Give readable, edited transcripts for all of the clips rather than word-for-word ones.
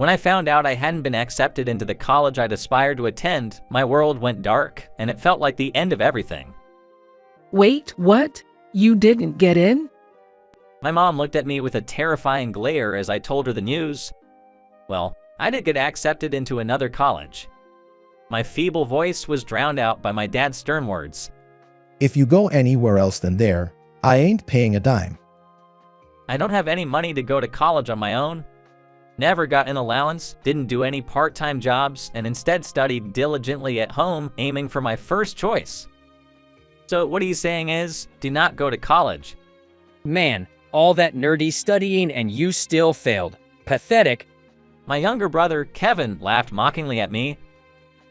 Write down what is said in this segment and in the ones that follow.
When I found out I hadn't been accepted into the college I'd aspired to attend, my world went dark, and it felt like the end of everything. Wait, what? You didn't get in? My mom looked at me with a terrifying glare as I told her the news. Well, I did get accepted into another college. My feeble voice was drowned out by my dad's stern words. If you go anywhere else than there, I ain't paying a dime. I don't have any money to go to college on my own. Never got an allowance, didn't do any part-time jobs, and instead studied diligently at home, aiming for my first choice. So what he's saying is, do not go to college. Man, all that nerdy studying and you still failed. Pathetic. My younger brother, Kevin, laughed mockingly at me.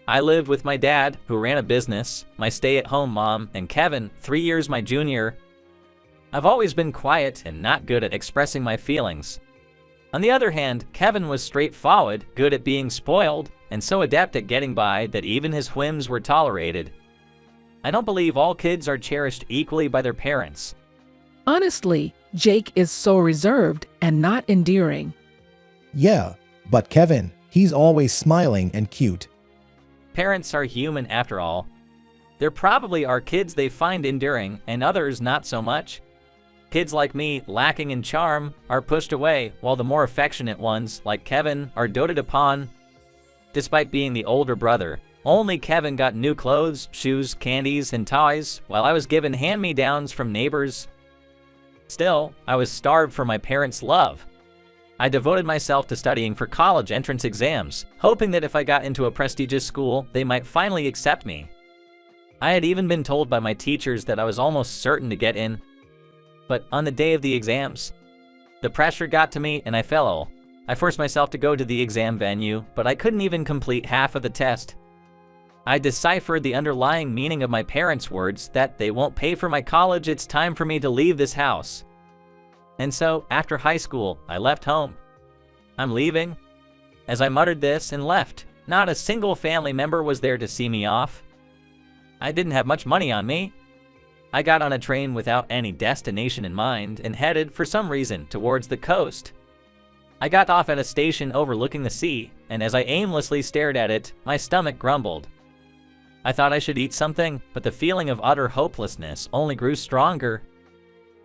I lived with my dad, who ran a business, my stay-at-home mom, and Kevin, 3 years my junior. I've always been quiet and not good at expressing my feelings. On the other hand, Kevin was straightforward, good at being spoiled, and so adept at getting by that even his whims were tolerated. I don't believe all kids are cherished equally by their parents. Honestly, Jake is so reserved and not endearing. Yeah, but Kevin, he's always smiling and cute. Parents are human after all. There probably are kids they find endearing and others not so much. Kids like me, lacking in charm, are pushed away, while the more affectionate ones, like Kevin, are doted upon. Despite being the older brother, only Kevin got new clothes, shoes, candies, and toys, while I was given hand-me-downs from neighbors. Still, I was starved for my parents' love. I devoted myself to studying for college entrance exams, hoping that if I got into a prestigious school, they might finally accept me. I had even been told by my teachers that I was almost certain to get in. But on the day of the exams, the pressure got to me and I fell ill. I forced myself to go to the exam venue, but I couldn't even complete half of the test. I deciphered the underlying meaning of my parents' words that they won't pay for my college, it's time for me to leave this house. And so, after high school, I left home. I'm leaving. As I muttered this and left, not a single family member was there to see me off. I didn't have much money on me. I got on a train without any destination in mind and headed, for some reason, towards the coast. I got off at a station overlooking the sea, and as I aimlessly stared at it, my stomach grumbled. I thought I should eat something, but the feeling of utter hopelessness only grew stronger.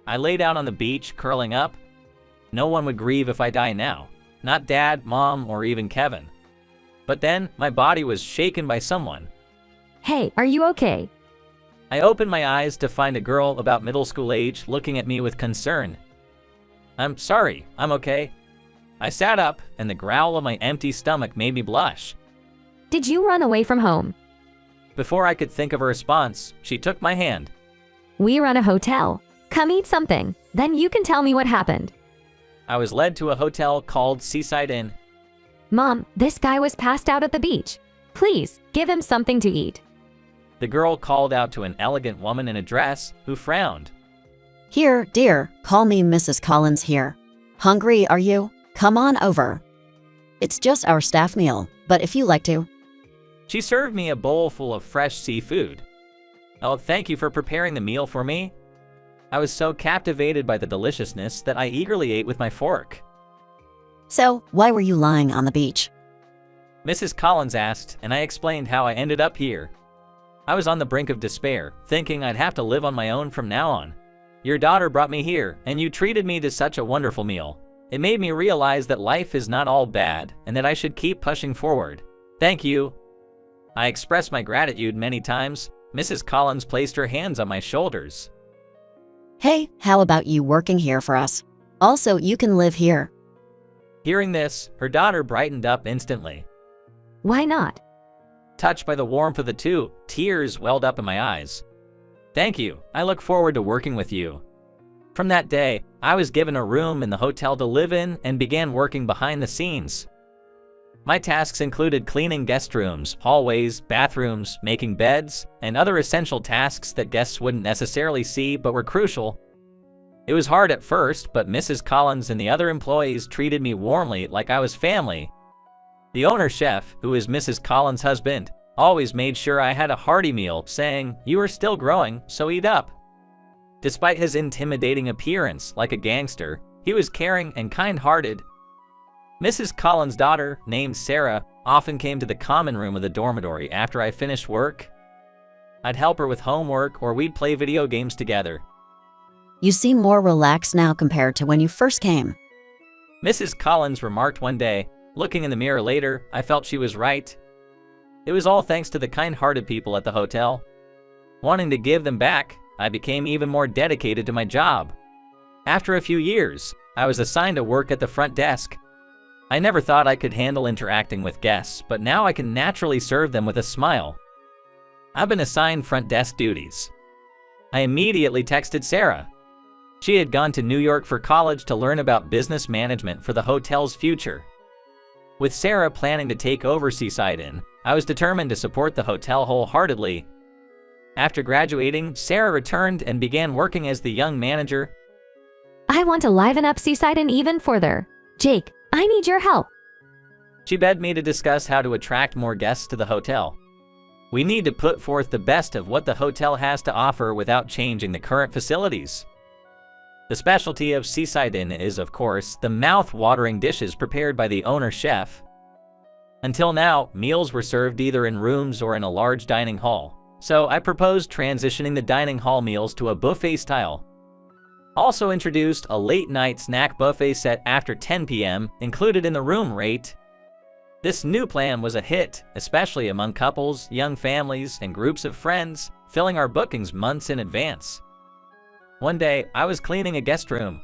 I lay down on the beach, curling up. No one would grieve if I die now. Not Dad, Mom, or even Kevin. But then, my body was shaken by someone. Hey, are you okay? I opened my eyes to find a girl about middle school age looking at me with concern. I'm sorry, I'm okay. I sat up, and the growl of my empty stomach made me blush. Did you run away from home? Before I could think of a response, she took my hand. We run a hotel. Come eat something, then you can tell me what happened. I was led to a hotel called Seaside Inn. Mom, this guy was passed out at the beach. Please, give him something to eat. The girl called out to an elegant woman in a dress, who frowned. Here, dear, call me Mrs. Collins here. Hungry, are you? Come on over. It's just our staff meal, but if you like to. She served me a bowl full of fresh seafood. Oh, thank you for preparing the meal for me. I was so captivated by the deliciousness that I eagerly ate with my fork. So, why were you lying on the beach? Mrs. Collins asked, and I explained how I ended up here. I was on the brink of despair, thinking I'd have to live on my own from now on. Your daughter brought me here, and you treated me to such a wonderful meal. It made me realize that life is not all bad, and that I should keep pushing forward. Thank you. I expressed my gratitude many times. Mrs. Collins placed her hands on my shoulders. Hey, how about you working here for us? Also, you can live here. Hearing this, her daughter brightened up instantly. Why not? Touched by the warmth of the two, tears welled up in my eyes. Thank you. I look forward to working with you. From that day, I was given a room in the hotel to live in and began working behind the scenes. My tasks included cleaning guest rooms, hallways, bathrooms, making beds, and other essential tasks that guests wouldn't necessarily see but were crucial. It was hard at first, but Mrs. Collins and the other employees treated me warmly like I was family. The owner chef, who is Mrs. Collins' husband, always made sure I had a hearty meal, saying, "You are still growing, so eat up." Despite his intimidating appearance like a gangster, he was caring and kind-hearted. Mrs. Collins' daughter, named Sarah, often came to the common room of the dormitory after I finished work. I'd help her with homework or we'd play video games together. You seem more relaxed now compared to when you first came. Mrs. Collins remarked one day. Looking in the mirror later, I felt she was right. It was all thanks to the kind-hearted people at the hotel. Wanting to give them back, I became even more dedicated to my job. After a few years, I was assigned to work at the front desk. I never thought I could handle interacting with guests, but now I can naturally serve them with a smile. I've been assigned front desk duties. I immediately texted Sarah. She had gone to New York for college to learn about business management for the hotel's future. With Sarah planning to take over Seaside, I was determined to support the hotel wholeheartedly. After graduating, Sarah returned and began working as the young manager. I want to liven up Seaside even further. Jake, I need your help. She begged me to discuss how to attract more guests to the hotel. We need to put forth the best of what the hotel has to offer without changing the current facilities. The specialty of Seaside Inn is, of course, the mouth-watering dishes prepared by the owner-chef. Until now, meals were served either in rooms or in a large dining hall, so I proposed transitioning the dining hall meals to a buffet style. Also introduced a late-night snack buffet set after 10 p.m. included in the room rate. This new plan was a hit, especially among couples, young families, and groups of friends, filling our bookings months in advance. One day, I was cleaning a guest room.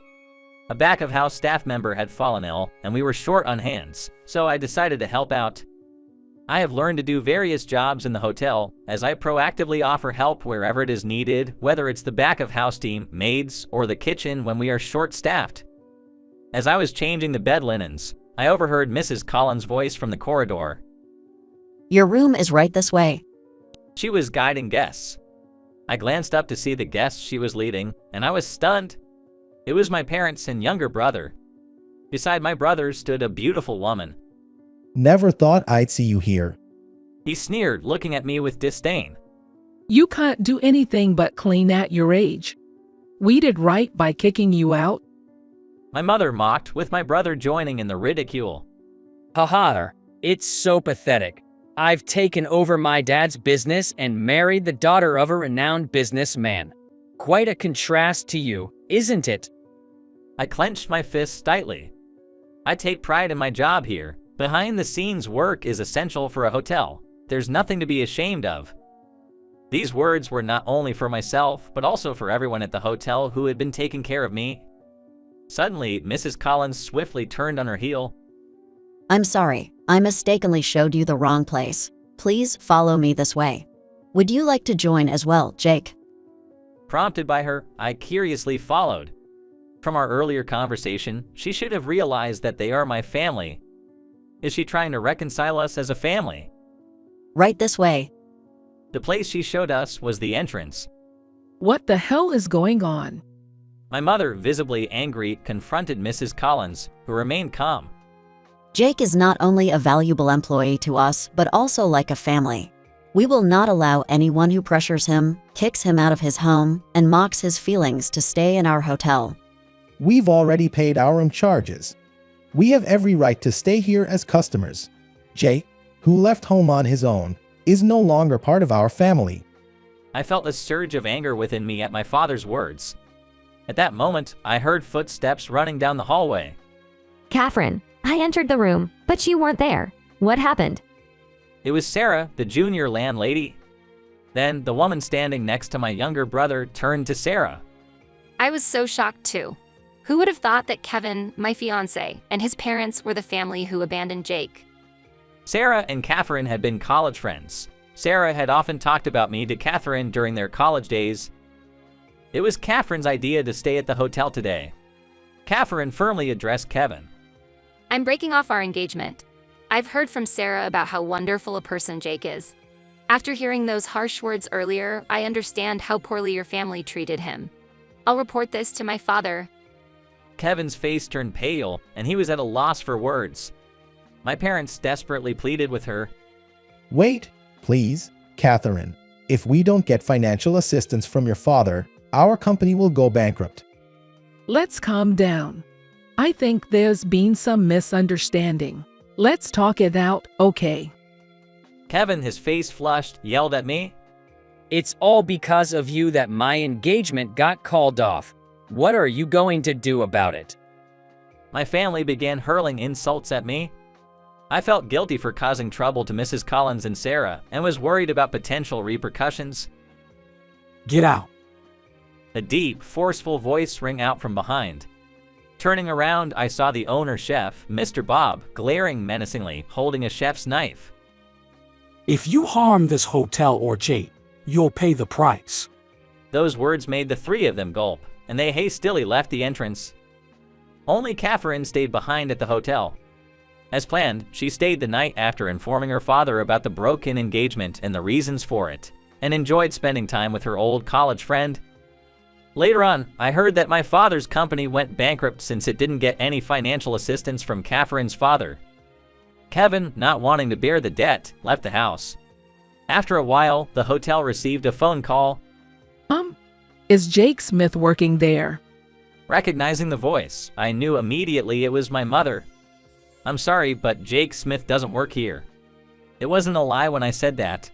A back-of-house staff member had fallen ill, and we were short on hands, so I decided to help out. I have learned to do various jobs in the hotel, as I proactively offer help wherever it is needed, whether it's the back-of-house team, maids, or the kitchen when we are short-staffed. As I was changing the bed linens, I overheard Mrs. Collins' voice from the corridor. Your room is right this way. She was guiding guests. I glanced up to see the guests she was leading, and I was stunned. It was my parents and younger brother. Beside my brother stood a beautiful woman. Never thought I'd see you here. He sneered, looking at me with disdain. You can't do anything but clean at your age. We did right by kicking you out. My mother mocked, with my brother joining in the ridicule. Haha, it's so pathetic. I've taken over my dad's business and married the daughter of a renowned businessman. Quite a contrast to you, isn't it? I clenched my fists tightly. I take pride in my job here. Behind-the-scenes work is essential for a hotel. There's nothing to be ashamed of. These words were not only for myself, but also for everyone at the hotel who had been taking care of me. Suddenly, Mrs. Collins swiftly turned on her heel. I'm sorry, I mistakenly showed you the wrong place. Please follow me this way. Would you like to join as well, Jake? Prompted by her, I curiously followed. From our earlier conversation, she should have realized that they are my family. Is she trying to reconcile us as a family? Right this way. The place she showed us was the entrance. What the hell is going on? My mother, visibly angry, confronted Mrs. Collins, who remained calm. Jake is not only a valuable employee to us, but also like a family. We will not allow anyone who pressures him, kicks him out of his home, and mocks his feelings to stay in our hotel. We've already paid our room charges. We have every right to stay here as customers. Jake, who left home on his own, is no longer part of our family. I felt a surge of anger within me at my father's words. At that moment, I heard footsteps running down the hallway. Catherine, I entered the room, but you weren't there. What happened? It was Sarah, the junior landlady. Then, the woman standing next to my younger brother turned to Sarah. I was so shocked too. Who would have thought that Kevin, my fiancé, and his parents were the family who abandoned Jake? Sarah and Catherine had been college friends. Sarah had often talked about me to Catherine during their college days. It was Catherine's idea to stay at the hotel today. Catherine firmly addressed Kevin. I'm breaking off our engagement. I've heard from Sarah about how wonderful a person Jake is. After hearing those harsh words earlier, I understand how poorly your family treated him. I'll report this to my father. Kevin's face turned pale, and he was at a loss for words. My parents desperately pleaded with her. Wait, please, Catherine. If we don't get financial assistance from your father, our company will go bankrupt. Let's calm down. I think there's been some misunderstanding. Let's talk it out, okay? Kevin, his face flushed, yelled at me. It's all because of you that my engagement got called off. What are you going to do about it? My family began hurling insults at me. I felt guilty for causing trouble to Mrs. Collins and Sarah and was worried about potential repercussions. Get out. A deep, forceful voice rang out from behind. Turning around, I saw the owner chef, Mr. Bob, glaring menacingly, holding a chef's knife. If you harm this hotel or Jake, you'll pay the price. Those words made the three of them gulp, and they hastily left the entrance. Only Catherine stayed behind at the hotel. As planned, she stayed the night after informing her father about the broken engagement and the reasons for it, and enjoyed spending time with her old college friend. Later on, I heard that my father's company went bankrupt since it didn't get any financial assistance from Catherine's father. Kevin, not wanting to bear the debt, left the house. After a while, the hotel received a phone call. Is Jake Smith working there? Recognizing the voice, I knew immediately it was my mother. I'm sorry, but Jake Smith doesn't work here. It wasn't a lie when I said that.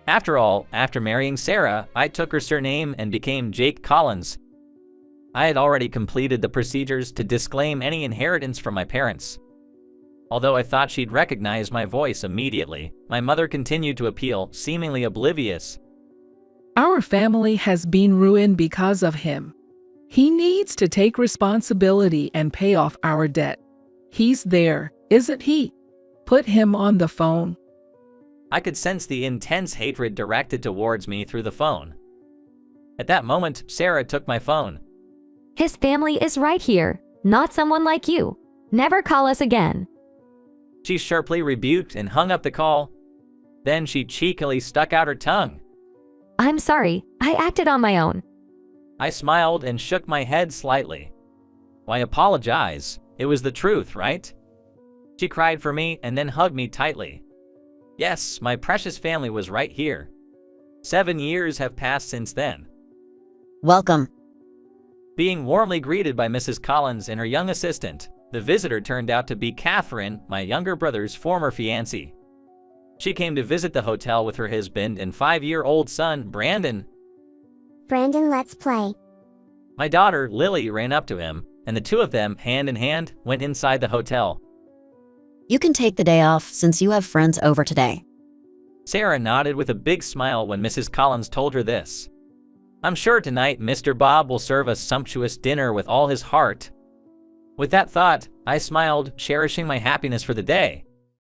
After all, after marrying Sarah, I took her surname and became Jake Collins. I had already completed the procedures to disclaim any inheritance from my parents. Although I thought she'd recognize my voice immediately, my mother continued to appeal, seemingly oblivious. Our family has been ruined because of him. He needs to take responsibility and pay off our debt. He's there, isn't he? Put him on the phone. I could sense the intense hatred directed towards me through the phone. At that moment, Sarah took my phone. His family is right here, not someone like you. Never call us again. She sharply rebuked and hung up the call. Then she cheekily stuck out her tongue. I'm sorry, I acted on my own. I smiled and shook my head slightly. Why apologize? It was the truth, right? She cried for me and then hugged me tightly. Yes, my precious family was right here. 7 years have passed since then. Welcome. Being warmly greeted by Mrs. Collins and her young assistant, the visitor turned out to be Catherine, my younger brother's former fiancée. She came to visit the hotel with her husband and 5-year-old son, Brandon. Brandon, let's play. My daughter, Lily, ran up to him, and the two of them, hand in hand, went inside the hotel. You can take the day off since you have friends over today. Sarah nodded with a big smile when Mrs. Collins told her this. I'm sure tonight Mr. Bob will serve a sumptuous dinner with all his heart. With that thought, I smiled, cherishing my happiness for the day.